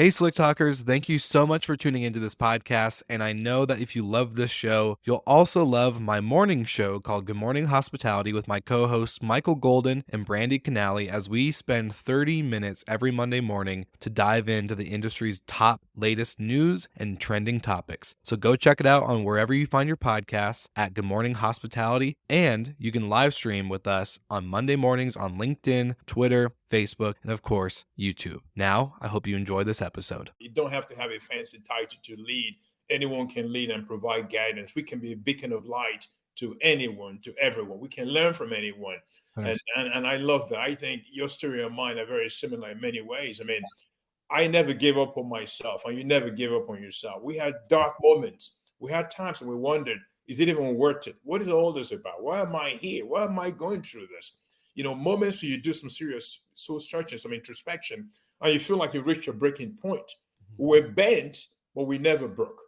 Hey, Slick Talkers, thank you so much for tuning into this podcast. And I know that if you love this show, you'll also love my morning show called Good Morning Hospitality with my co hosts Michael Golden and Brandy Canali, as we spend 30 minutes every Monday morning to dive into the industry's top latest news and trending topics. So go check it out on wherever you find your podcasts at Good Morning Hospitality. And you can live stream with us on Monday mornings on LinkedIn, Twitter, Facebook, and of course, YouTube. Now, I hope you enjoy this episode. You don't have to have a fancy title to lead. Anyone can lead and provide guidance. We can be a beacon of light to anyone, to everyone. We can learn from anyone. And I love that. I think your story and mine are very similar in many ways. I mean, I never gave up on myself, and you never give up on yourself. We had dark moments. We had times when we wondered, is it even worth it? What is all this about? Why am I here? Why am I going through this? Moments where you do some serious soul searching, some introspection, and you feel like you've reached your breaking point. We're bent, but we never broke.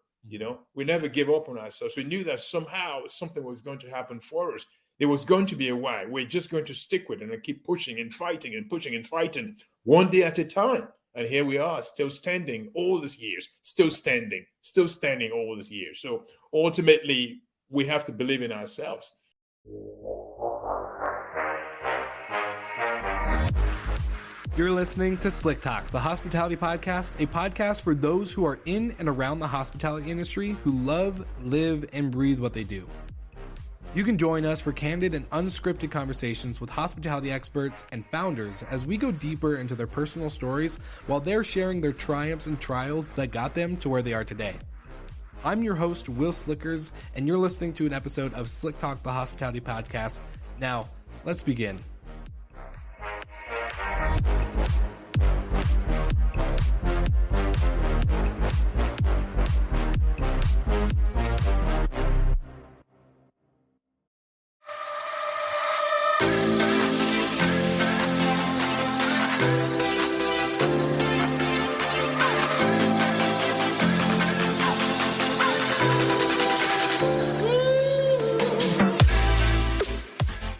We never gave up on ourselves. We knew that somehow something was going to happen for us. There was going to be a why. We're just going to stick with it and keep pushing and fighting and pushing and fighting, one day at a time. And here we are, still standing all these years, still standing all these years. So ultimately, we have to believe in ourselves. You're listening to Slick Talk, the hospitality podcast, a podcast for those who are in and around the hospitality industry who love, live, and breathe what they do. You can join us for candid and unscripted conversations with hospitality experts and founders as we go deeper into their personal stories while they're sharing their triumphs and trials that got them to where they are today. I'm your host, Will Slickers, and you're listening to an episode of Slick Talk, the hospitality podcast. Now, let's begin.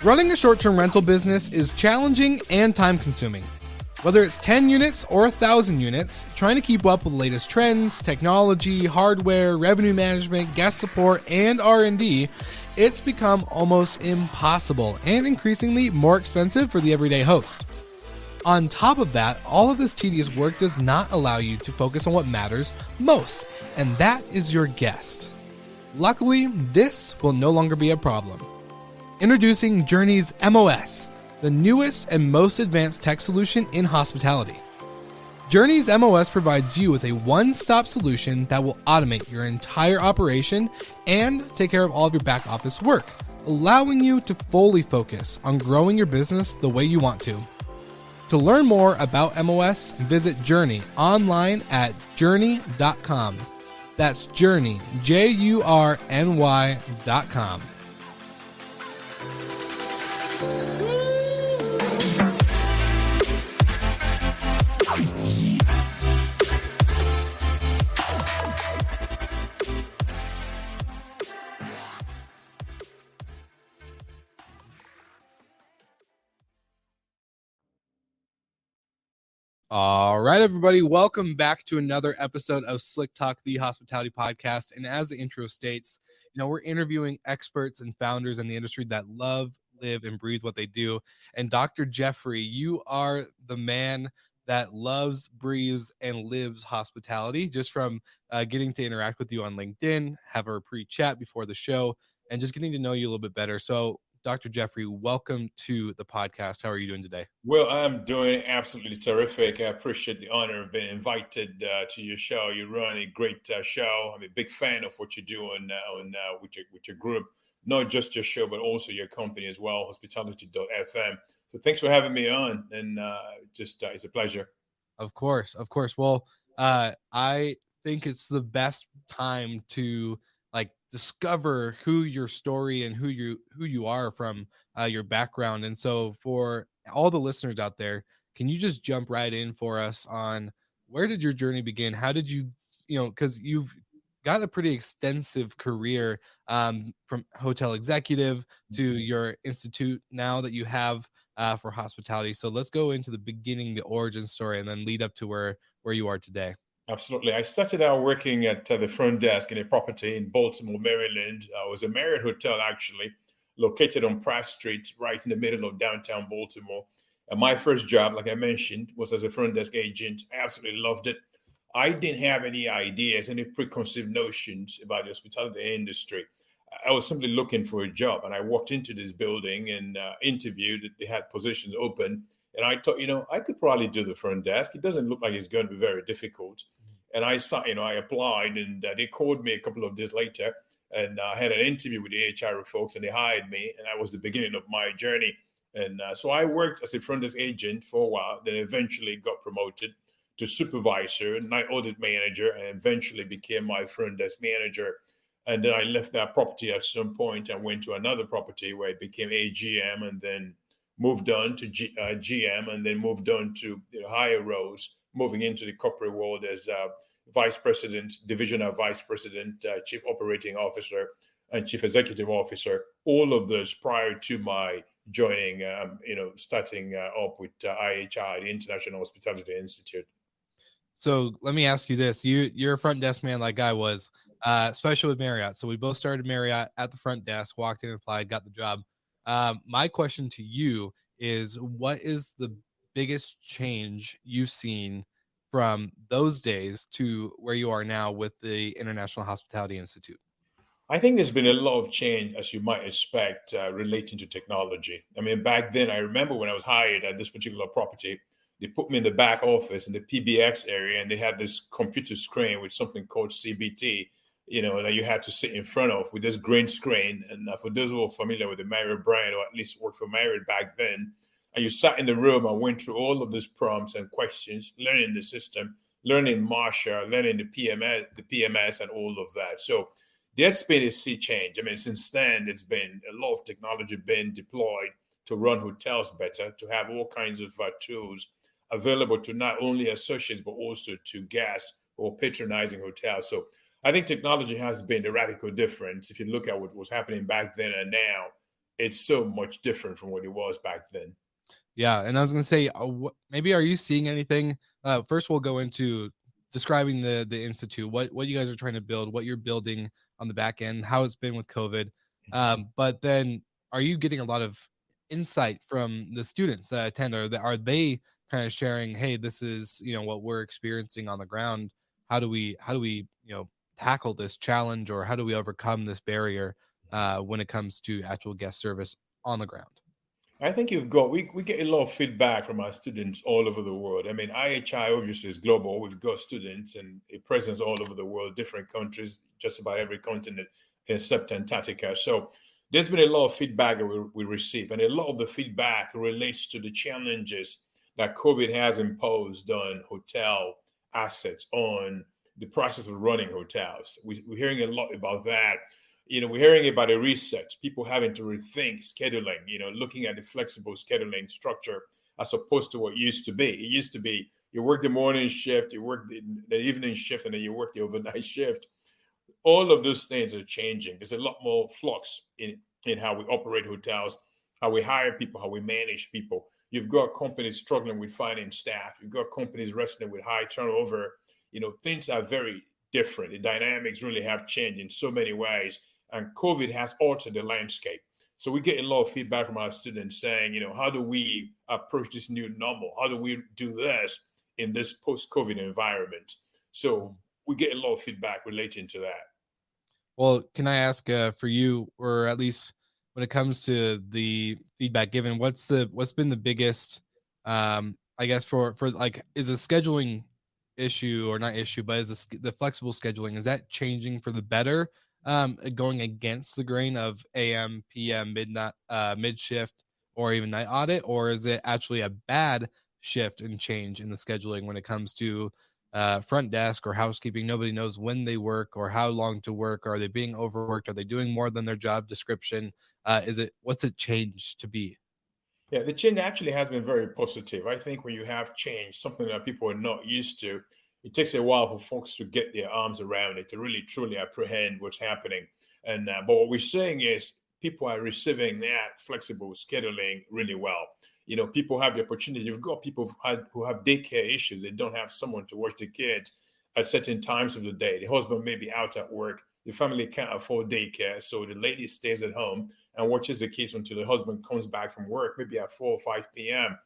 Running a short-term rental business is challenging and time-consuming. Whether it's 10 units or 1,000 units, trying to keep up with the latest trends, technology, hardware, revenue management, guest support, and R&D, it's become almost impossible and increasingly more expensive for the everyday host. On top of that, all of this tedious work does not allow you to focus on what matters most, and that is your guest. Luckily, this will no longer be a problem. Introducing Journey's MOS, the newest and most advanced tech solution in hospitality. Journey's MOS provides you with a one-stop solution that will automate your entire operation and take care of all of your back office work, allowing you to fully focus on growing your business the way you want to. To learn more about MOS, visit Journey online at journey.com. That's Journey, JURNY.com. All right, everybody, welcome back to another episode of Slick Talk, the hospitality podcast. And as the intro states, we're interviewing experts and founders in the industry that love, live, and breathe what they do. And Dr. Jeffrey, you are the man that loves, breathes, and lives hospitality, just from getting to interact with you on LinkedIn, have a pre-chat before the show, and just getting to know you a little bit better. So Dr. Jeffrey, welcome to the podcast. How are you doing today? Well, I'm doing absolutely terrific. I appreciate the honor of being invited to your show. You run a great show. I'm a big fan of what you're doing with your group, not just your show, but also your company as well, hospitality.fm. So thanks for having me on, and it's a pleasure. Of course. Well, I think it's the best time to discover who your story and who you are from your background. And so for all the listeners out there, can you just jump right in for us on where did your journey begin? How did you because you've got a pretty extensive career from hotel executive to your institute now that you have for hospitality. So let's go into the beginning, the origin story, and then lead up to where where you are today? Absolutely. I started out working at the front desk in a property in Baltimore, Maryland. It was a Marriott hotel, actually, located on Pratt Street, right in the middle of downtown Baltimore. And my first job, like I mentioned, was as a front desk agent. I absolutely loved it. I didn't have any ideas, any preconceived notions about the hospitality industry. I was simply looking for a job, and I walked into this building and interviewed. They had positions open, and I thought, I could probably do the front desk. It doesn't look like it's going to be very difficult. And I saw, I applied, and they called me a couple of days later, and I had an interview with the HR folks, and they hired me, and that was the beginning of my journey. And so I worked as a front desk agent for a while, then eventually got promoted to supervisor, night audit manager, and eventually became my front desk manager. And then I left that property at some point and went to another property where I became a GM, and then moved on to GM, and then moved on to higher roles, moving into the corporate world as vice president, divisional vice president, chief operating officer, and chief executive officer. All of those prior to my joining, starting up with IHI, the International Hospitality Institute. So let me ask you this: you're a front desk man like I was, especially with Marriott. So we both started Marriott at the front desk, walked in, applied, got the job. My question to you is, what is the biggest change you've seen from those days to where you are now with the International Hospitality Institute? I think there's been a lot of change, as you might expect, relating to technology. I mean, back then, I remember when I was hired at this particular property, they put me in the back office in the PBX area, and they had this computer screen with something called CBT, that you had to sit in front of with this green screen. And for those who are familiar with the Marriott brand, or at least worked for Marriott back then, and you sat in the room and went through all of these prompts and questions, learning the system, learning Marsha, learning the PMS, and all of that. So there's been a sea change. I mean, since then, it's been a lot of technology being deployed to run hotels better, to have all kinds of tools available to not only associates, but also to guests or patronizing hotels. So I think technology has been a radical difference. If you look at what was happening back then and now, it's so much different from what it was back then. Yeah, and I was gonna say, maybe are you seeing anything? First, we'll go into describing the institute, what you guys are trying to build, what you're building on the back end, how it's been with COVID. But then, are you getting a lot of insight from the students that attend? Or are they kind of sharing, hey, this is what we're experiencing on the ground? How do we tackle this challenge, or how do we overcome this barrier when it comes to actual guest service on the ground? I think we get a lot of feedback from our students all over the world. I mean, IHI obviously is global. We've got students and a presence all over the world, different countries, just about every continent except Antarctica. So there's been a lot of feedback that we receive, and a lot of the feedback relates to the challenges that COVID has imposed on hotel assets, on the process of running hotels. We're hearing a lot about that. We're hearing about a reset, people having to rethink scheduling, looking at the flexible scheduling structure as opposed to what used to be. It used to be you work the morning shift, you work the evening shift, and then you work the overnight shift. All of those things are changing. There's a lot more flux in how we operate hotels, how we hire people, how we manage people. You've got companies struggling with finding staff. You've got companies wrestling with high turnover. Things are very different. The dynamics really have changed in so many ways. And COVID has altered the landscape. So we get a lot of feedback from our students saying, how do we approach this new normal? How do we do this in this post-COVID environment? So we get a lot of feedback relating to that. Well, can I ask for you, or at least when it comes to the feedback given, what's been the biggest, I guess for like, is a scheduling issue, or not issue, but is the flexible scheduling, is that changing for the better, going against the grain of AM, PM, midnight, mid shift, or even night audit, or is it actually a bad shift and change in the scheduling when it comes to front desk or housekeeping? Nobody knows when they work or how long to work. Are they being overworked? Are they doing more than their job description? What's it changed to be? Yeah, the change actually has been very positive. I think when you have change, something that people are not used to, it takes a while for folks to get their arms around it, to really truly apprehend what's happening. But what we're saying is people are receiving that flexible scheduling really well. People have the opportunity. You've got people who have daycare issues. They don't have someone to watch the kids at certain times of the day. The husband may be out at work. The family can't afford daycare. So the lady stays at home and watches the kids until the husband comes back from work, maybe at 4 or 5 p.m.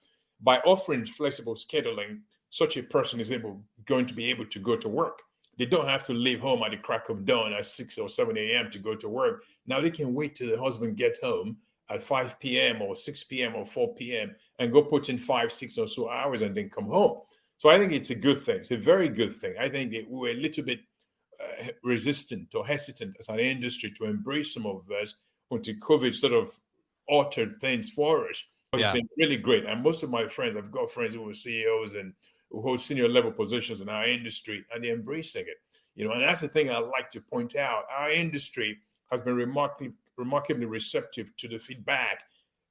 By offering flexible scheduling, such a person is going to be able to go to work. They don't have to leave home at the crack of dawn at 6 or 7 a.m. to go to work. Now they can wait till the husband gets home at 5 p.m. or 6 p.m. or 4 p.m. and go put in 5, 6 or so hours and then come home. So I think it's a good thing. It's a very good thing. I think that we're a little bit resistant or hesitant as an industry to embrace some of this until COVID sort of altered things for us. But It's been really great. And most of my friends, I've got friends who are CEOs and who hold senior level positions in our industry, and they're embracing it. And that's the thing I like to point out. Our industry has been remarkably receptive to the feedback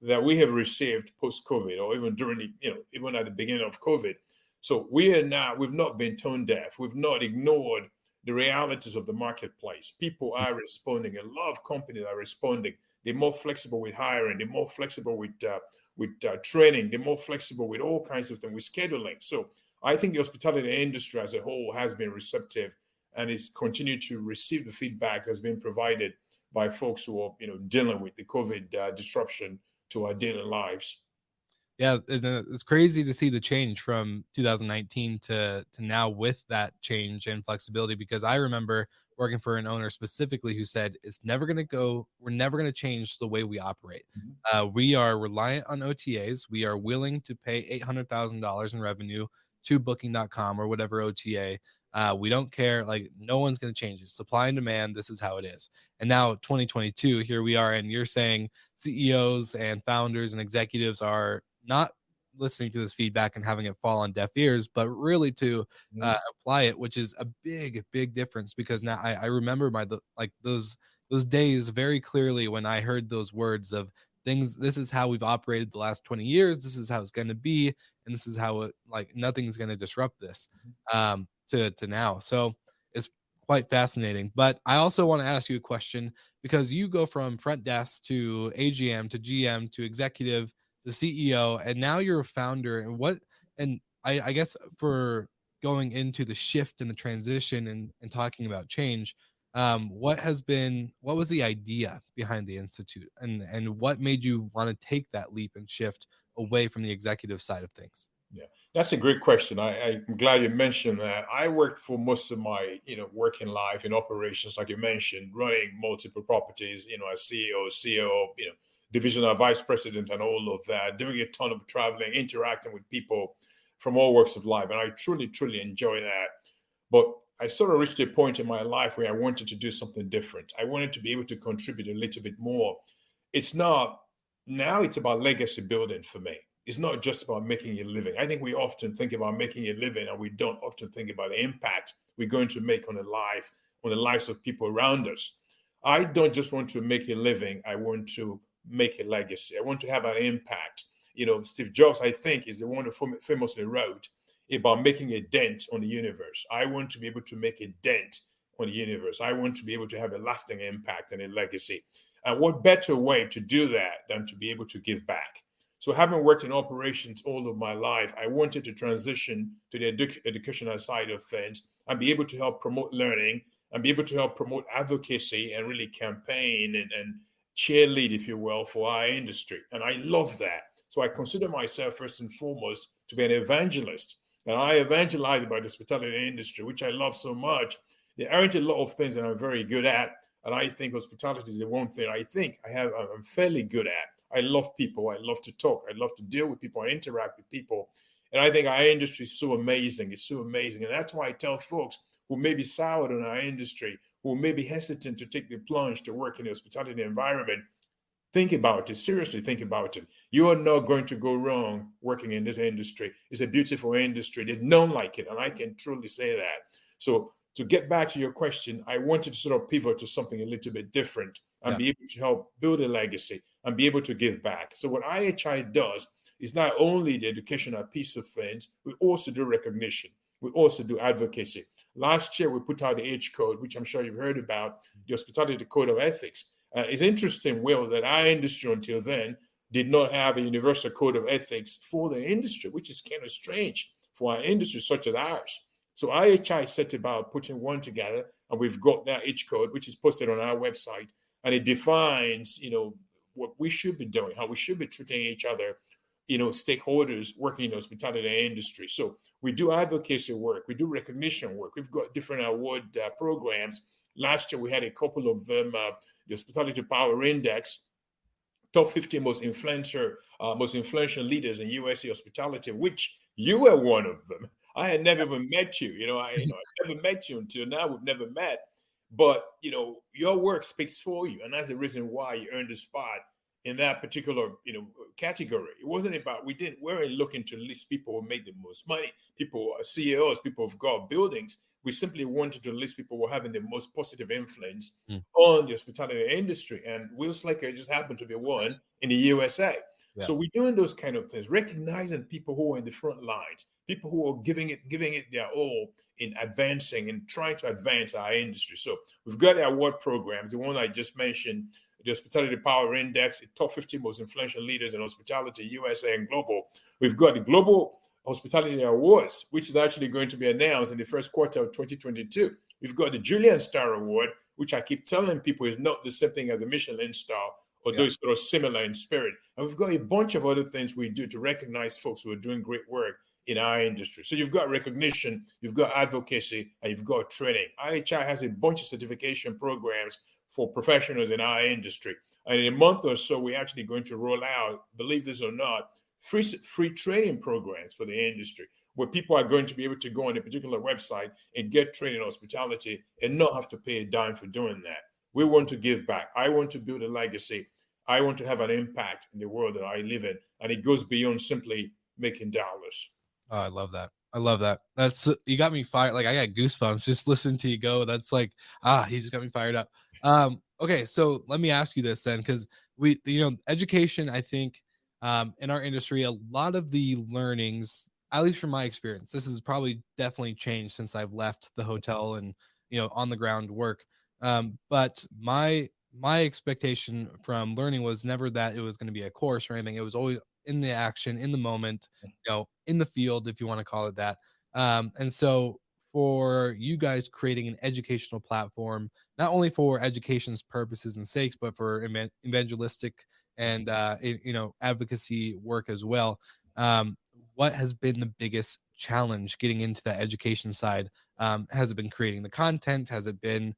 that we have received post-COVID, or even during even at the beginning of COVID. So we've not been tone deaf. We've not ignored the realities of the marketplace. People are responding. A lot of companies are responding. They're more flexible with hiring. They're more flexible with training. They're more flexible with all kinds of things, with scheduling. So I think the hospitality industry as a whole has been receptive and is continuing to receive the feedback that's been provided by folks who are dealing with the COVID disruption to our daily lives. Yeah, it's crazy to see the change from 2019 to now with that change and flexibility, because I remember working for an owner specifically who said we're never going to change the way we operate. We are reliant on OTAs. We are willing to pay $800,000 in revenue to Booking.com or whatever OTA. We don't care. Like, no one's going to change it. Supply and demand. This is how it is. And now 2022, here we are. And you're saying CEOs and founders and executives are not listening to this feedback and having it fall on deaf ears, but really to apply it, which is a big, big difference. Because now I remember those days very clearly when I heard those words of things. This is how we've operated the last 20 years. This is how it's going to be. And this is how nothing's going to disrupt this to now. So it's quite fascinating. But I also want to ask you a question, because you go from front desk to AGM to GM to executive the CEO, and now you're a founder. And I guess for going into the shift and the transition and talking about change, what was the idea behind the Institute, and what made you want to take that leap and shift away from the executive side of things? Yeah, that's a great question. I'm glad you mentioned that. I worked for most of my working life in operations, like you mentioned, running multiple properties, as CEO, COO, divisional vice president and all of that, doing a ton of traveling, interacting with people from all walks of life. And I truly, truly enjoy that. But I sort of reached a point in my life where I wanted to do something different. I wanted to be able to contribute a little bit more. It's about legacy building for me. It's not just about making a living. I think we often think about making a living, and we don't often think about the impact we're going to make on the lives of people around us. I don't just want to make a living. I want to make a legacy. I want to have an impact. Steve Jobs, I think, is the one who famously wrote about making a dent on the universe. I want to be able to make a dent on the universe. I want to be able to have a lasting impact and a legacy. And what better way to do that than to be able to give back? So having worked in operations all of my life, I wanted to transition to the educational side of things and be able to help promote learning and be able to help promote advocacy and really campaign and cheerlead, if you will, for our industry. And I love that. So I consider myself first and foremost to be an evangelist. And I evangelize about the hospitality industry, which I love so much. There aren't a lot of things that I'm very good at. And I think hospitality is the one thing I'm fairly good at. I love people. I love to talk. I love to deal with people. I interact with people. And I think our industry is so amazing. It's so amazing. And that's why I tell folks who may be soured on our industry, who may be hesitant to take the plunge to work in the hospitality environment, think about it. Seriously, think about it. You are not going to go wrong working in this industry. It's a beautiful industry. There's none like it. And I can truly say that. So to get back to your question, I wanted to sort of pivot to something a little bit different and be able to help build a legacy and be able to give back. So what IHI does is not only the educational piece of things, we also do recognition. We also do advocacy. Last year, we put out the H Code, which I'm sure you've heard about, the Hospitality Code of Ethics. It's interesting, Will, that our industry until then did not have a universal code of ethics for the industry, which is kind of strange for an industry such as ours. So IHI set about putting one together, and we've got that H code, which is posted on our website, and it defines, what we should be doing, how we should be treating each other, stakeholders working in the hospitality industry. So we do advocacy work, we do recognition work. We've got different award programs. Last year we had a couple of them. The Hospitality Power Index, top 50 most influential leaders in USA hospitality, which you were one of them. I had never even met you. I never met you until now. We've never met, but your work speaks for you, and that's the reason why you earned a spot in that particular category. It wasn't about we weren't looking to list people who make the most money, people who are CEOs, people who've got buildings. We simply wanted to list people who are having the most positive influence on the hospitality industry. And Will Slicker just happened to be one in the USA. Yeah. So we're doing those kind of things, recognizing people who are in the front lines, people who are giving it their all in advancing and trying to advance our industry. So we've got the award programs, the one I just mentioned, the Hospitality Power Index, the top 50 most influential leaders in hospitality, USA and global. We've got the Global Hospitality Awards, which is actually going to be announced in the first quarter of 2022. We've got the Julian Star Award, which I keep telling people is not the same thing as a Michelin star, although it's sort of similar in spirit. And we've got a bunch of other things we do to recognize folks who are doing great work in our industry. So you've got recognition, you've got advocacy, and you've got training. IHI has a bunch of certification programs for professionals in our industry. And in a month or so, we're actually going to roll out, believe this or not, free training programs for the industry, where people are going to be able to go on a particular website and get trained in hospitality and not have to pay a dime for doing that. We want to give back. I want to build a legacy. I want to have an impact in the world that I live in. And it goes beyond simply making dollars. Oh, I love that. I love that. That's, you got me fired. Like, I got goosebumps just listening to you go. That's like, he just got me fired up. Okay. So let me ask you this then, because education, I think, in our industry, a lot of the learnings, at least from my experience, this has probably definitely changed since I've left the hotel and, on the ground work. But my expectation from learning was never that it was going to be a course or anything. It was always in the action, in the moment, in the field, if you want to call it that. And so for you guys creating an educational platform, not only for education's purposes and sakes, but for evangelistic and advocacy work as well. What has been the biggest challenge getting into that education side? Has it been creating the content? Has it been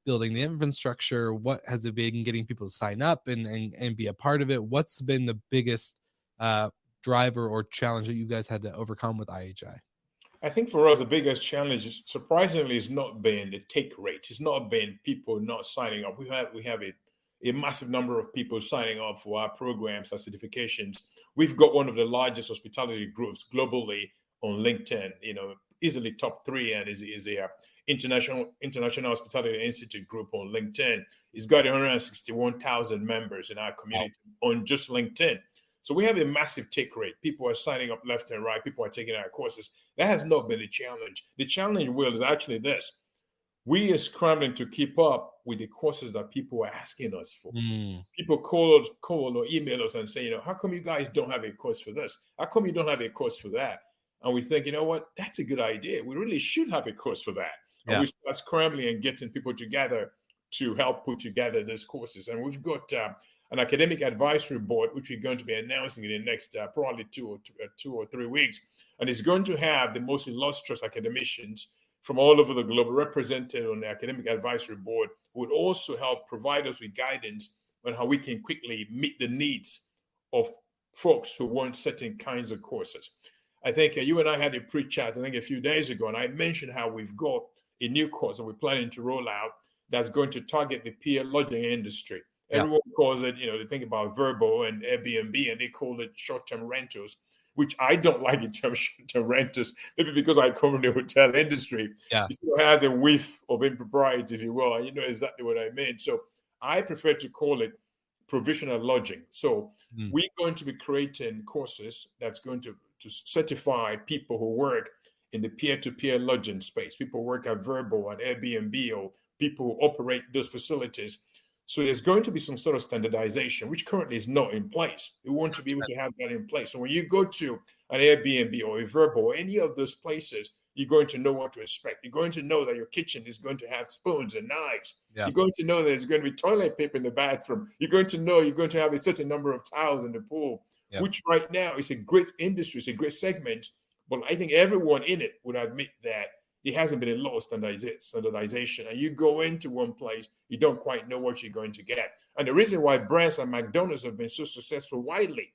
building the infrastructure? What has it been getting people to sign up and be a part of it? What's been the biggest driver or challenge that you guys had to overcome with IHI? I think for us, the biggest challenge, surprisingly, has not been the take rate. It's not been people not signing up. We have a massive number of people signing up for our programs, our certifications. We've got one of the largest hospitality groups globally on LinkedIn, easily top 3, and is a international hospitality institute group on LinkedIn. It's got 161,000 members in our community on just LinkedIn. So we have a massive take rate. People are signing up left and right. People are taking our courses. That has not been a challenge. The challenge, Will, is actually this. We are scrambling to keep up with the courses that people are asking us for. People call or email us and say, how come you guys don't have a course for this? How come you don't have a course for that? And we think, what? That's a good idea. We really should have a course for that. Yeah. And we start scrambling and getting people together to help put together these courses. And we've got an academic advisory board, which we're going to be announcing in the next probably 2 or 3 weeks. And it's going to have the most illustrious academicians from all over the globe represented on the academic advisory board, who would also help provide us with guidance on how we can quickly meet the needs of folks who want certain kinds of courses. I think you and I had a pre-chat, I think a few days ago, and I mentioned how we've got a new course that we're planning to roll out that's going to target the peer lodging industry. Yeah. Everyone calls it, they think about Vrbo and Airbnb, and they call it short-term rentals, which I don't like the term short-term rentals, maybe because I come from the hotel industry. Yeah. It still has a whiff of impropriety, if you will, and you know exactly what I mean. So I prefer to call it provisional lodging. So we're going to be creating courses that's going to certify people who work in the peer-to-peer lodging space, people who work at Vrbo and Airbnb, or people who operate those facilities, So there's going to be some sort of standardization, which currently is not in place. We want to be able to have that in place. So when you go to an Airbnb or a Vrbo or any of those places, you're going to know what to expect. You're going to know that your kitchen is going to have spoons and knives. Yeah. You're going to know that there's going to be toilet paper in the bathroom. You're going to know you're going to have a certain number of towels in the pool, which right now is a great industry, it's a great segment. But I think everyone in it would admit that there hasn't been a lot of standardization. And you go into one place, you don't quite know what you're going to get. And the reason why brands like McDonald's have been so successful widely,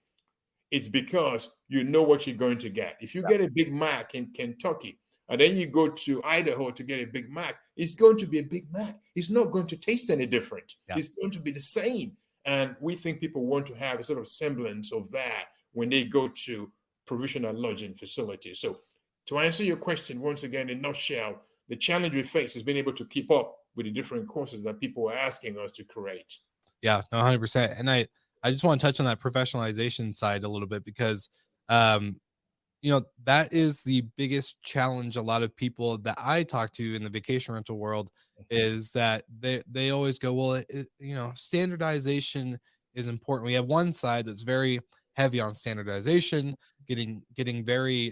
it's because you know what you're going to get. If you get a Big Mac in Kentucky, and then you go to Idaho to get a Big Mac, it's going to be a Big Mac. It's not going to taste any different. It's going to be the same. And we think people want to have a sort of semblance of that when they go to provisional lodging facilities. So to answer your question, once again, in a nutshell, the challenge we face is being able to keep up with the different courses that people are asking us to create. Yeah, no, 100%. And I just want to touch on that professionalization side a little bit because, that is the biggest challenge a lot of people that I talk to in the vacation rental world is that they always go, well, standardization is important. We have one side that's very heavy on standardization, getting very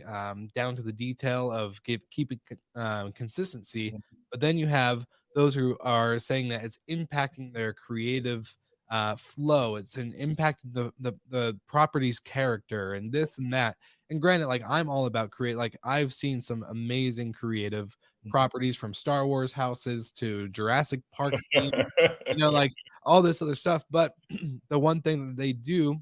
down to the detail of keeping consistency. But then you have those who are saying that it's impacting their creative flow. It's an impacting the property's character and this and that. And granted, like I'm all about create. Like I've seen some amazing creative properties from Star Wars houses to Jurassic Park themes, like all this other stuff. But the one thing that they do,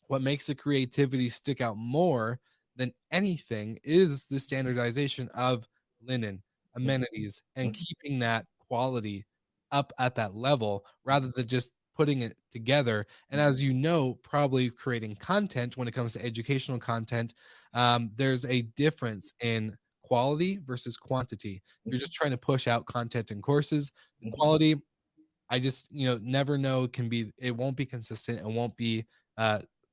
what makes the creativity stick out more than anything is the standardization of linen, amenities, and keeping that quality up at that level rather than just putting it together. And as you know, probably creating content when it comes to educational content, there's a difference in quality versus quantity. If you're just trying to push out content and courses, the quality, I just, never know, it won't be consistent. It won't be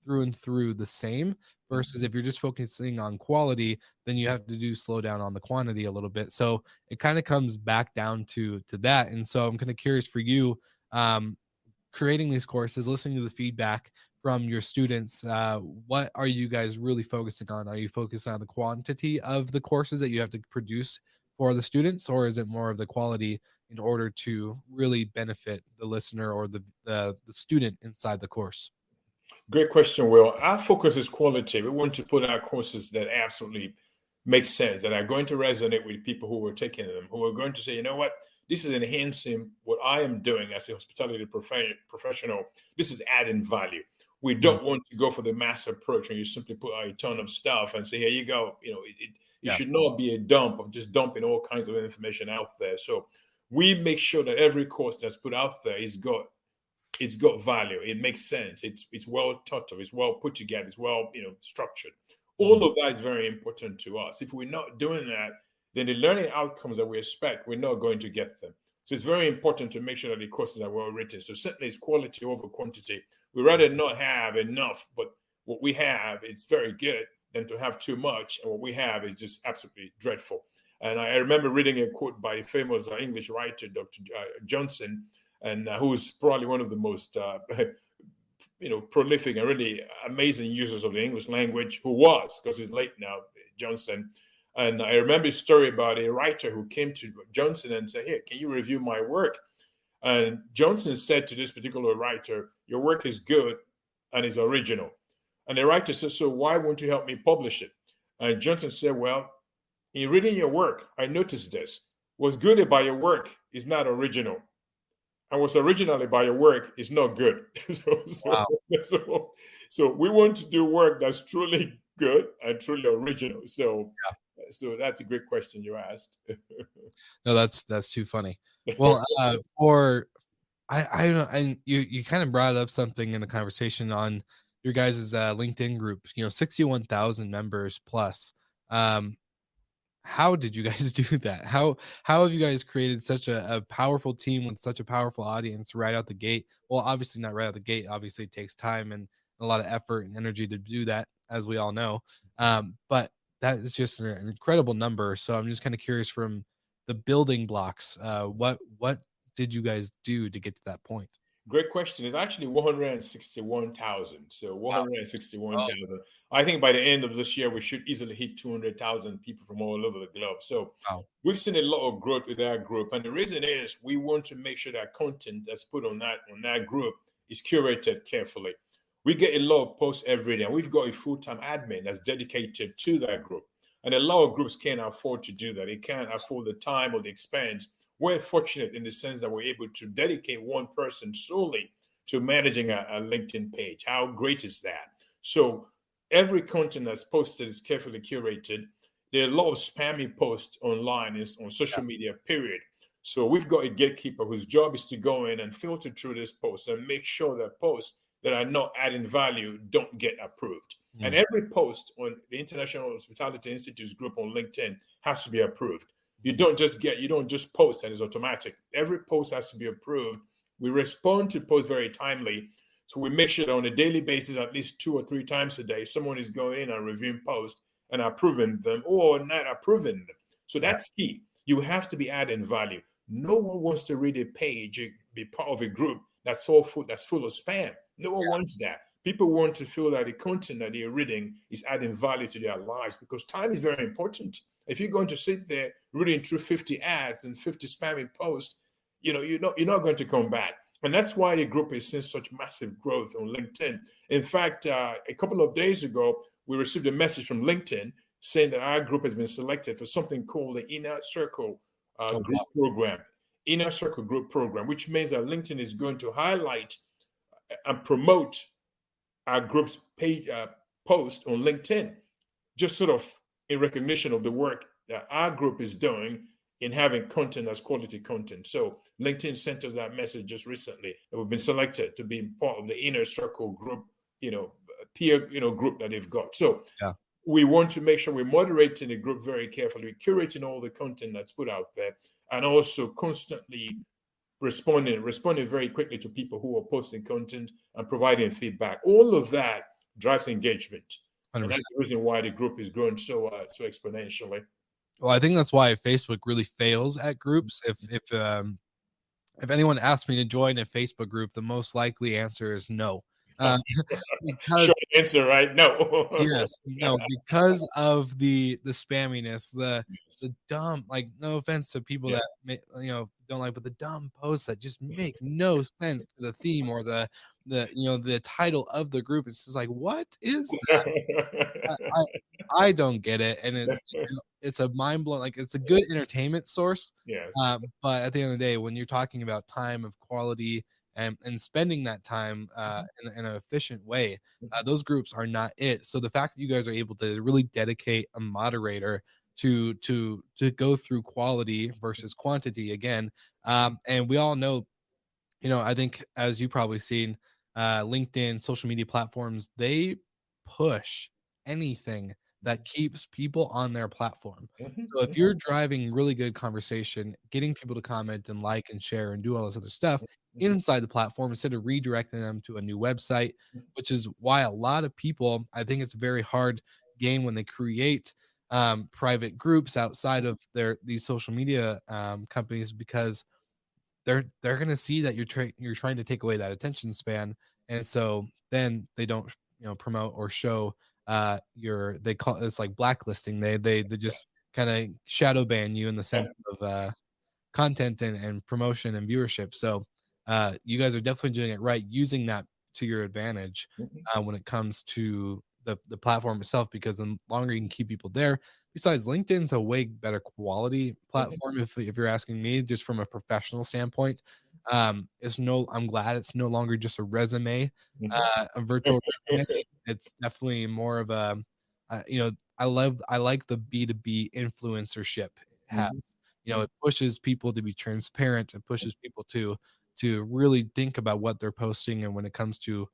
through and through the same versus if you're just focusing on quality, then you have to slow down on the quantity a little bit. So it kind of comes back down to that. And so I'm kind of curious for you, creating these courses, listening to the feedback from your students, what are you guys really focusing on? Are you focused on the quantity of the courses that you have to produce for the students, or is it more of the quality in order to really benefit the listener or the student inside the course? Great question, Will. Our focus is quality. We want to put out courses that absolutely make sense, that are going to resonate with people who are taking them, who are going to say, you know what, this is enhancing what I am doing as a hospitality professional. This is adding value. We don't want to go for the mass approach and you simply put out a ton of stuff and say, here you go. It should not be a dump of just dumping all kinds of information out there. So we make sure that every course that's put out there it's got value. It makes sense. It's well thought of. It's well put together. It's well structured. All of that is very important to us. If we're not doing that, then the learning outcomes that we expect, we're not going to get them. So it's very important to make sure that the courses are well written. So certainly it's quality over quantity. We'd rather not have enough, but what we have is very good than to have too much. And what we have is just absolutely dreadful. And I remember reading a quote by a famous English writer, Dr. Johnson, and who's probably one of the most prolific and really amazing users of the English language, who was, because he's late now, Johnson. And I remember a story about a writer who came to Johnson and said, hey, can you review my work? And Johnson said to this particular writer, your work is good and is original. And the writer said, so why won't you help me publish it? And Johnson said, well, in reading your work, I noticed this. What's good about your work is not original. And what's originally by your work is not good. Wow. So we want to do work that's truly good and truly original. So that's a great question you asked. No, that's too funny. Well, I don't know, and you kind of brought up something in the conversation on your guys' LinkedIn group. 61,000 members plus. How did you guys do that? How have you guys created such a powerful team with such a powerful audience right out the gate? Well, obviously not right out the gate. Obviously, it takes time and a lot of effort and energy to do that, as we all know. But that is just an incredible number. So I'm just kind of curious from the building blocks. What did you guys do to get to that point? Great question. It's actually 161,000. So Wow. Oh, 161,000. I think by the end of this year, we should easily hit 200,000 people from all over the globe. So wow. we've seen a lot of growth with that group. And the reason is we want to make sure that content that's put on that group is curated carefully. We get a lot of posts every day, and we've got a full-time admin that's dedicated to that group. And a lot of groups can't afford to do that. They can't afford the time or the expense. We're fortunate in the sense that we're able to dedicate one person solely to managing a LinkedIn page. How great is that? So every content that's posted is carefully curated. There are a lot of spammy posts online, is on Yeah. social media, period. So we've got a gatekeeper whose job is to go in and filter through this post and make sure that posts that are not adding value don't get approved. And Mm. every post on the International Hospitality Institute's group on LinkedIn has to be approved. You don't just post and it's automatic. Every post has to be approved. We respond to posts very timely. So we make sure that on a daily basis, at least 2 or 3 times a day, someone is going in and reviewing posts and approving them or not approving them. So Yeah. that's key. You have to be adding value. No one wants to read a page, be part of a group that's full of spam. No one wants that. People want to feel that the content that they're reading is adding value to their lives because time is very important. If you're going to sit there reading through 50 ads and 50 spammy posts, you're not going to come back. And that's why the group is seeing such massive growth on LinkedIn. In fact, a couple of days ago, we received a message from LinkedIn saying that our group has been selected for something called the Inner Circle Oh, Group wow. Program. Inner Circle Group Program, which means that LinkedIn is going to highlight and promote our group's page post on LinkedIn, just sort of in recognition of the work that our group is doing in having content as quality content. So LinkedIn sent us that message just recently that we've been selected to be part of the Inner Circle group, peer, group that they've got. So Yeah. we want to make sure we're moderating the group very carefully, we're curating all the content that's put out there, and also constantly responding very quickly to people who are posting content and providing feedback. All of that drives engagement, and that's 100%. the reason why the group is growing so exponentially. Well, I think that's why Facebook really fails at groups. If anyone asks me to join a Facebook group, the most likely answer is no. Uh, because Short answer, right? No. yes, no, because of the spamminess, the dumb, like, no offense to people Yeah. that don't like, but the dumb posts that just make no sense to the theme or the title of the group. It's just like, what is that? I don't get it, and it's a mind blowing. Like, it's a good entertainment source, Yes. but at the end of the day, when you're talking about time of quality and spending that time in an efficient way, those groups are not it. So the fact that you guys are able to really dedicate a moderator to go through quality versus quantity again, and we all know, I think as you probably seen, LinkedIn, social media platforms, they push anything that keeps people on their platform. So if Mhm, you're driving really good conversation, getting people to comment and like and share and do all this other stuff mhm, inside the platform instead of redirecting them to a new website, which is why a lot of people, I think it's a very hard game when they create private groups outside of these social media companies, because they're gonna see that you're trying to take away that attention span, and so then they don't promote or show your they call it's like blacklisting. They just kind of shadow ban you in the sense of content and promotion and viewership. So you guys are definitely doing it right, using that to your advantage mhm, when it comes to the platform itself, because the longer you can keep people there. Besides, LinkedIn's a way better quality mhm, platform if you're asking me, just from a professional standpoint. I'm glad it's no longer just a resume, mhm. a virtual resume. It's definitely more of a, I like the B2B influencership it has. Mhm, It pushes people to be transparent. It pushes people to really think about what they're posting, and when it comes to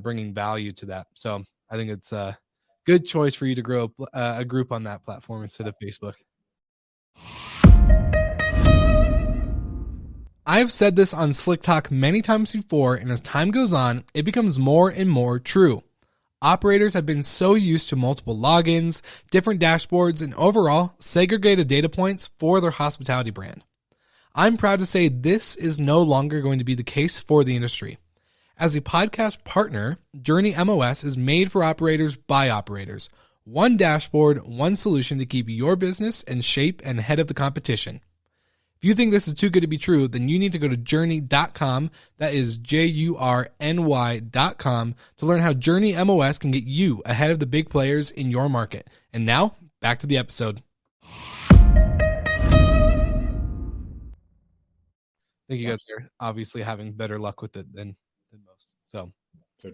bringing value to that. So I think it's a good choice for you to grow a group on that platform instead of Facebook. I've said this on Slick Talk many times before, and as time goes on, it becomes more and more true. Operators have been so used to multiple logins, different dashboards, and overall segregated data points for their hospitality brand. I'm proud to say this is no longer going to be the case for the industry. As a podcast partner, Journey MOS is made for operators by operators. One dashboard, one solution to keep your business in shape and ahead of the competition. If you think this is too good to be true, then you need to go to journey.com. That is JURNY.com to learn how Journey MOS can get you ahead of the big players in your market. And now, back to the episode. I think you guys are obviously having better luck with it than most. So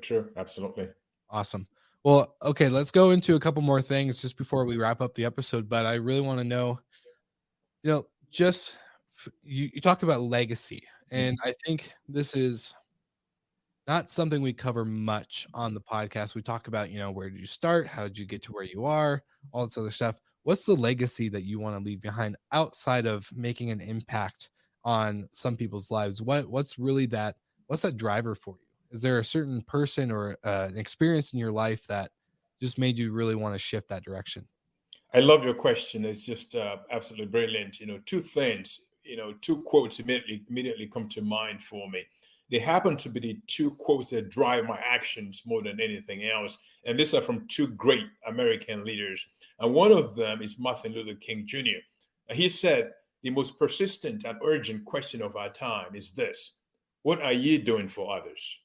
true. Absolutely. Awesome. Well, okay, let's go into a couple more things just before we wrap up the episode. But I really want to know, just you talk about legacy, and I think this is not something we cover much on the podcast. We talk about, where did you start? How did you get to where you are? All this other stuff. What's the legacy that you want to leave behind outside of making an impact on some people's lives? What's that driver for you? Is there a certain person or an experience in your life that just made you really want to shift that direction? I love your question. It's just absolutely brilliant. Two things, two quotes immediately come to mind for me. They happen to be the two quotes that drive my actions more than anything else. And these are from two great American leaders. And one of them is Martin Luther King Jr. And he said, the most persistent and urgent question of our time is this: what are you doing for others?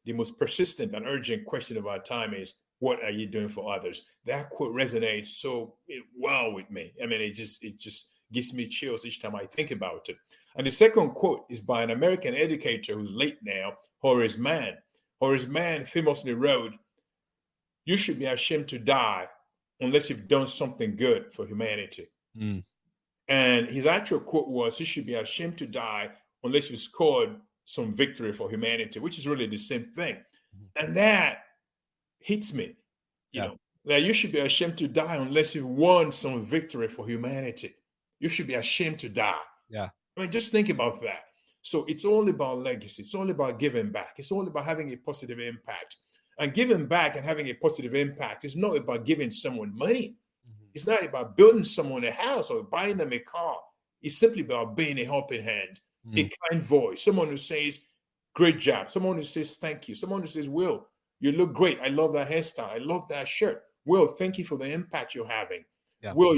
The most persistent and urgent question of our time is, what are you doing for others? That quote resonates so well with me. I mean, it just gives me chills each time I think about it. And the second quote is by an American educator who's late now, Horace Mann. Horace Mann famously wrote, "You should be ashamed to die unless you've done something good for humanity." Mm. And his actual quote was, "You should be ashamed to die unless you scored some victory for humanity," which is really the same thing. Mm-hmm. And that hits me, that you should be ashamed to die unless you've won some victory for humanity. You should be ashamed to die. Yeah. I mean, just think about that. So it's all about legacy. It's all about giving back. It's all about having a positive impact. And giving back and having a positive impact is not about giving someone money. Mm-hmm. It's not about building someone a house or buying them a car. It's simply about being a helping hand, a kind voice, someone who says, "Great job," someone who says, "Thank you," someone who says, "Will, you look great. I love that hairstyle. I love that shirt. Will, thank you for the impact you're having." Yeah. Will,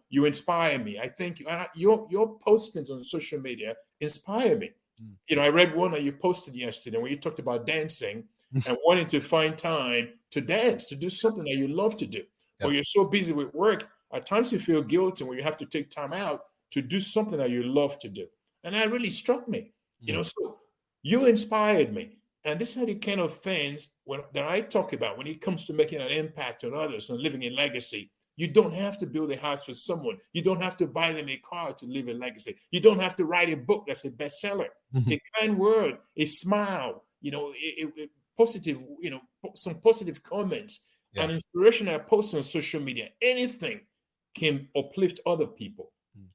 you inspire me. I think your postings on social media inspire me. I read one that you posted yesterday where you talked about dancing and wanting to find time to dance, to do something that you love to do. But you're so busy with work, at times you feel guilty when you have to take time out to do something that you love to do. And that really struck me. So you inspired me. And these are the kind of things that I talk about when it comes to making an impact on others and living a legacy. You don't have to build a house for someone. You don't have to buy them a car to leave a legacy. You don't have to write a book that's a bestseller. Mm-hmm. A kind word, a smile, a positive, some positive comments, an inspirational post on social media. Anything can uplift other people. Mm-hmm.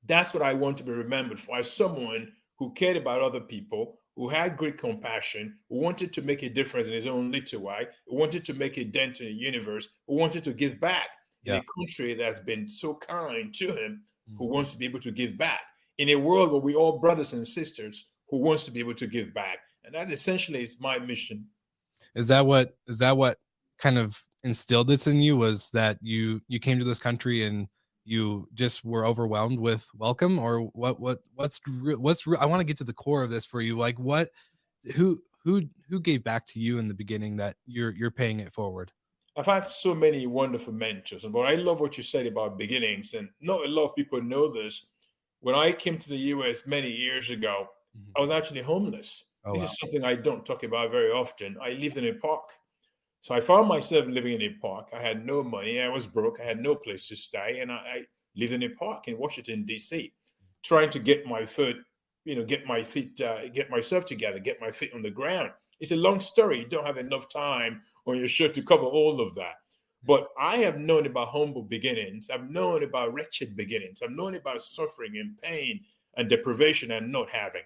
That's what I want to be remembered for, as someone who cared about other people, who had great compassion, who wanted to make a difference in his own little way, who wanted to make a dent in the universe, who wanted to give back in a country that's been so kind to him, who wants to be able to give back in a world where we all brothers and sisters who wants to be able to give back. And that essentially is my mission. Is that what kind of instilled this in you, was that you came to this country and you just were overwhelmed with welcome, or what's I want to get to the core of this for you. Like who gave back to you in the beginning that you're paying it forward? I've had so many wonderful mentors, but I love what you said about beginnings. And not a lot of people know this. When I came to the US many years ago, I was actually homeless. This is something I don't talk about very often. I lived in a park. So I found myself living in a park. I had no money. I was broke. I had no place to stay. And I lived in a park in Washington, D.C., trying to get my foot, get myself together, get my feet on the ground. It's a long story. You don't have enough time on your show to cover all of that. But I have known about humble beginnings. I've known about wretched beginnings. I've known about suffering and pain and deprivation and not having.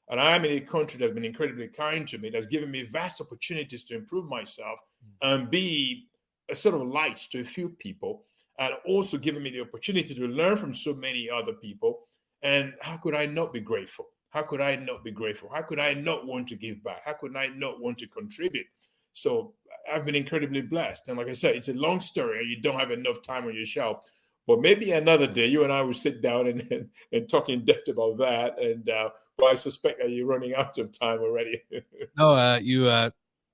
And I'm in a country that's been incredibly kind to me, that's given me vast opportunities to improve myself and be a sort of light to a few people, and also given me the opportunity to learn from so many other people. And how could I not be grateful? How could I not be grateful? How could I not want to give back? How could I not want to contribute? So I've been incredibly blessed. And like I said, it's a long story and you don't have enough time on your show. But maybe another day, you and I will sit down and talk in depth about that. And but I suspect that you're running out of time already. No, you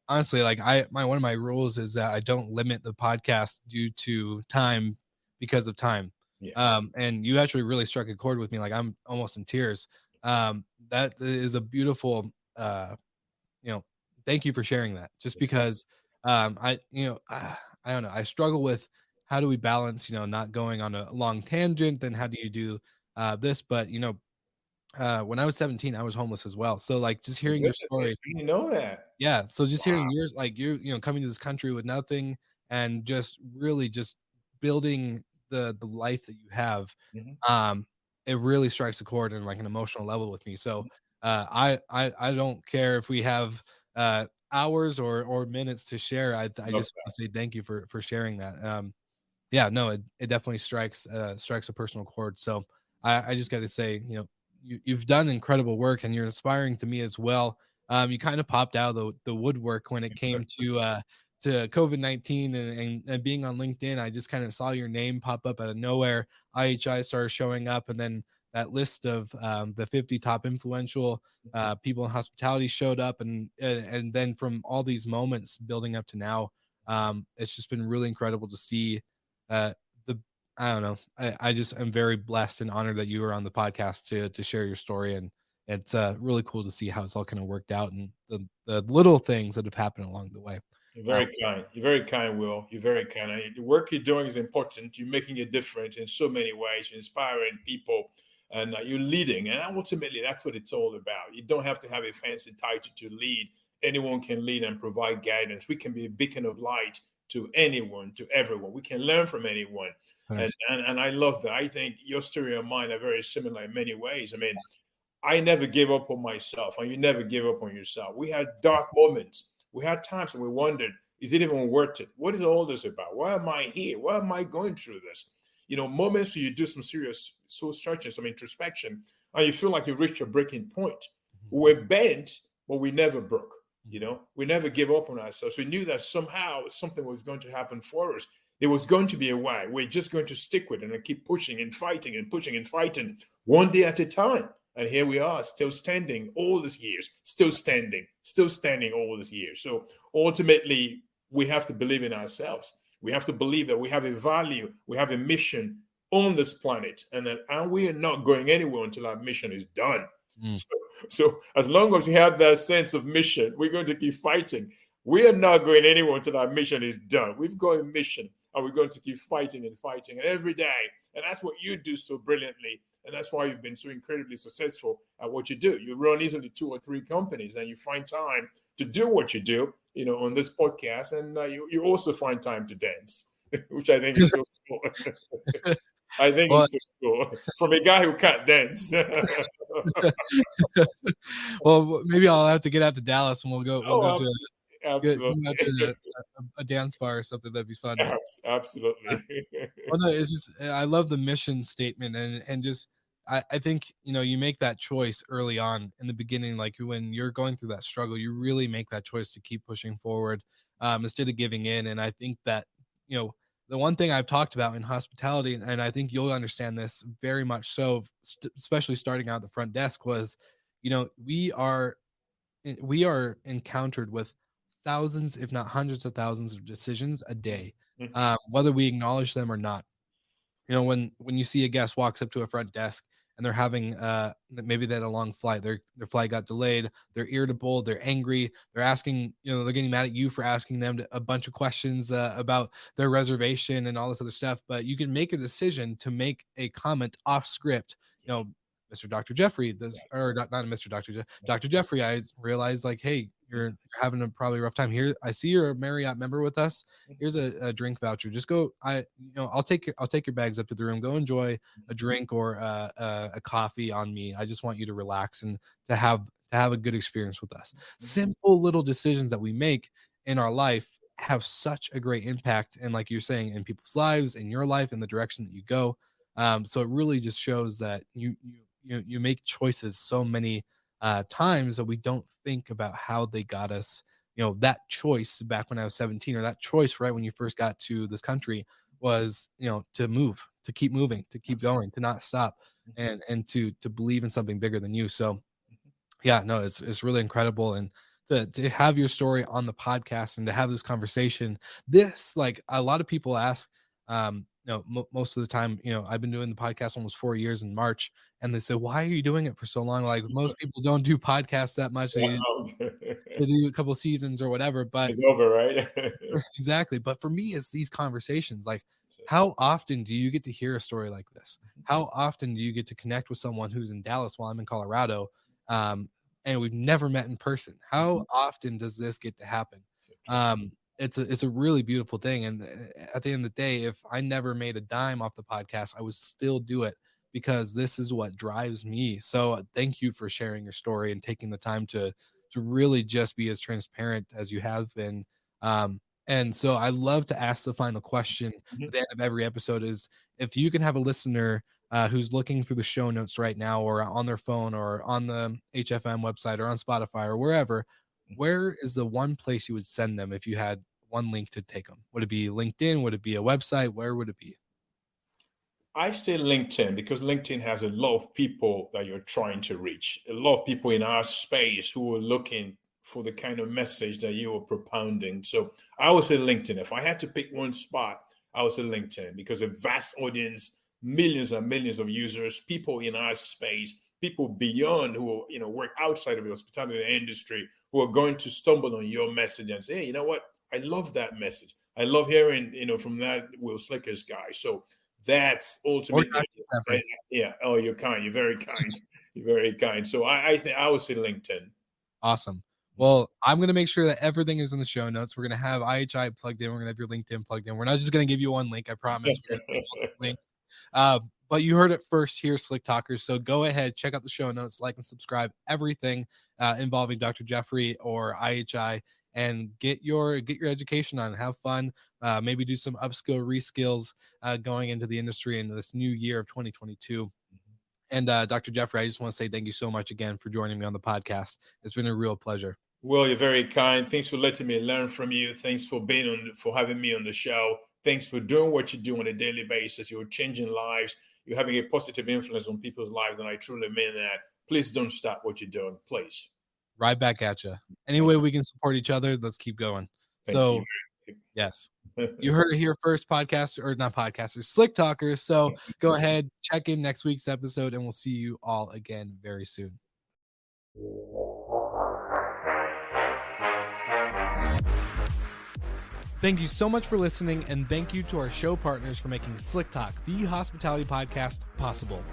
honestly, like one of my rules is that I don't limit the podcast due to time because of time. Yeah. And you actually really struck a chord with me. Like I'm almost in tears. That is a beautiful, you know, thank you for sharing that. Just because, I don't know. I struggle with how do we balance, not going on a long tangent. Then how do you do this? But when I was 17, I was homeless as well. So like just hearing your Goodness, I story, didn't know that. yeah. So just Wow. hearing yours, like coming to this country with nothing and just really just building the life that you have, Mhm. um, it really strikes a chord in like an emotional level with me. So I don't care if we have hours or minutes to share. I Love just want that. to say thank you for sharing that. Yeah, no, it definitely strikes a personal chord. So I just got to say, you've done incredible work and you're inspiring to me as well. You kind of popped out of the woodwork when it came to COVID-19 and being on LinkedIn. I just kind of saw your name pop up out of nowhere. IHI started showing up, and then that list of the 50 top influential people in hospitality showed up, and then from all these moments building up to now, it's just been really incredible to see uh, the I don't know. I just am very blessed and honored that you were on the podcast to share your story, and it's really cool to see how it's all kind of worked out and the little things that have happened along the way. You're Uh, very kind. You're very kind, Will. You're very kind. The work you're doing is important. You're making a difference in so many ways. You're inspiring people, and you're leading. And ultimately, that's what it's all about. You don't have to have a fancy title to lead. Anyone can lead and provide guidance. We can be a beacon of light to anyone, to everyone. We can learn from anyone. And I love that. I think your story and mine are very similar in many ways. I mean, I never gave up on myself, and you never give up on yourself. We had dark moments. We had times when we wondered, is it even worth it? What is all this about? Why am I here? Why am I going through this? Moments where you do some serious soul searching, some introspection, and you feel like you've reached your breaking point. We were bent, but we never broke. We never gave up on ourselves. We knew that somehow something was going to happen for us. There was going to be a way. We're just going to stick with it and keep pushing and fighting and pushing and fighting one day at a time. And here we are, still standing all these years, still standing all these years. So ultimately, we have to believe in ourselves. We have to believe that we have a value, we have a mission on this planet, and we are not going anywhere until our mission is done. Mm. So as long as we have that sense of mission, we're going to keep fighting. We are not going anywhere until our mission is done. We've got a mission, and we're going to keep fighting and fighting and every day. And that's what you do so brilliantly. And that's why you've been so incredibly successful at what you do. You run easily 2 or 3 companies, and you find time to do what you do, on this podcast. And you also find time to dance, which I think is so cool. I think Well, it's so cool from a guy who can't dance. well, maybe I'll have to get out to Dallas and we'll go Oh, to absolutely. go out to a dance bar or something. That'd be fun. Uh, Absolutely. well, no, it's just I love the mission statement and just I think you make that choice early on in the beginning, like when you're going through that struggle, you really make that choice to keep pushing forward instead of giving in. And I think that the one thing I've talked about in hospitality, and I think you'll understand this very much so, especially starting out the front desk, was we are encountered with thousands, if not hundreds of thousands of decisions a day, Mhm. whether we acknowledge them or not. When you see a guest walks up to a front desk and they're having maybe they had a long flight, their flight got delayed, they're irritable, they're angry, they're asking, they're getting mad at you for asking them a bunch of questions about their reservation and all this other stuff. But you can make a decision to make a comment off script. Mr. Dr. Jeffrey, this or not Mr. Dr. Jeffrey, I realized like, hey, you're having a probably rough time here. I see you're a Marriott member with us. Here's a drink voucher. Just go. I'll take your bags up to the room. Go enjoy a drink or a coffee on me. I just want you to relax and to have a good experience with us. Simple little decisions that we make in our life have such a great impact, and like you're saying, in people's lives, in your life, in the direction that you go. So it really just shows that you make choices so many times that we don't think about how they got us. That choice back when I was 17, or that choice right when you first got to this country, was to move, to keep moving, to keep going, to not stop, and to believe in something bigger than you. So yeah, no, it's really incredible. And to have your story on the podcast and to have this conversation, this, like, a lot of people ask, most of the time, I've been doing the podcast almost 4 years in March, and they say, why are you doing it for so long? Like, most people don't do podcasts that much. They do a couple of seasons or whatever, but it's over, right? exactly. But for me, it's these conversations. Like, how often do you get to hear a story like this? How often do you get to connect with someone who's in Dallas while I'm in Colorado, and we've never met in person? How often does this get to happen? It's a really beautiful thing. And at the end of the day, if I never made a dime off the podcast, I would still do it, because this is what drives me. So thank you for sharing your story and taking the time to really just be as transparent as you have been. And so I love to ask the final question at the end of every episode is, if you can have a listener who's looking through the show notes right now, or on their phone, or on the HFM website, or on Spotify, or wherever, where is the one place you would send them if you had one link to take them? Would it be LinkedIn? Would it be a website? Where would it be? I say LinkedIn, because LinkedIn has a lot of people that you're trying to reach, a lot of people in our space who are looking for the kind of message that you are propounding. So I would say LinkedIn. If I had to pick one spot, I would say LinkedIn, because a vast audience, millions and millions of users, people in our space, people beyond who work outside of the hospitality industry, who are going to stumble on your message and say, hey, you know what? I love that message. I love hearing, from that Will Slickers guy. So that's ultimately, yeah. Oh, you're kind. You're very kind. You're very kind. So I think I would say LinkedIn. Awesome. Well, I'm going to make sure that everything is in the show notes. We're going to have IHI plugged in. We're going to have your LinkedIn plugged in. We're not just going to give you one link. I promise. We're going to have links. But you heard it first here, Slick Talkers. So go ahead, check out the show notes, like and subscribe, everything involving Dr. Jeffrey or IHI, and get your education on, have fun, maybe do some upskill, reskills going into the industry into this new year of 2022. And Dr. Jeffrey, I just want to say thank you so much again for joining me on the podcast. It's been a real pleasure. Well, you're very kind. Thanks for letting me learn from you. Thanks for for having me on the show. Thanks for doing what you do on a daily basis. You're changing lives. You're having a positive influence on people's lives, and I truly mean that. Please don't stop what you're doing, please. Right back at you. Any way we can support each other, let's keep going. Thank you. Yes. You heard it here first, podcasters, Slick Talkers. So go ahead, check in next week's episode, and we'll see you all again very soon. Thank you so much for listening, and thank you to our show partners for making Slick Talk, the hospitality podcast, possible.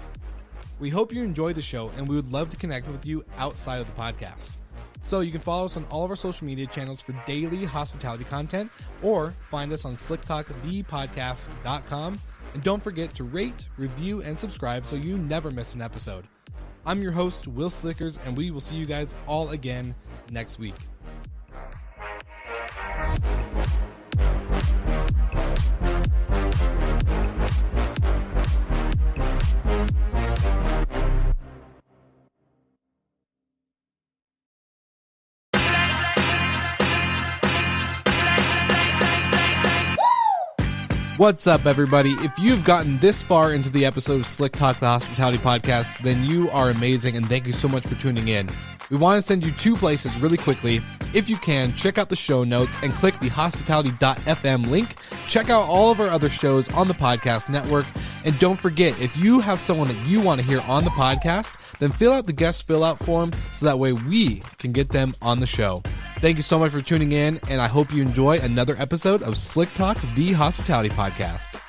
We hope you enjoyed the show, and we would love to connect with you outside of the podcast. So you can follow us on all of our social media channels for daily hospitality content, or find us on slicktalkthepodcast.com. And don't forget to rate, review, and subscribe so you never miss an episode. I'm your host, Will Slickers, and we will see you guys all again next week. What's up, everybody? If you've gotten this far into the episode of Slick Talk, the Hospitality Podcast, then you are amazing, and thank you so much for tuning in. We want to send you two places really quickly. If you can, check out the show notes and click the hospitality.fm link. Check out all of our other shows on the podcast network. And don't forget, if you have someone that you want to hear on the podcast, then fill out the guest fill out form so that way we can get them on the show. Thank you so much for tuning in, and I hope you enjoy another episode of Slick Talk, the Hospitality Podcast.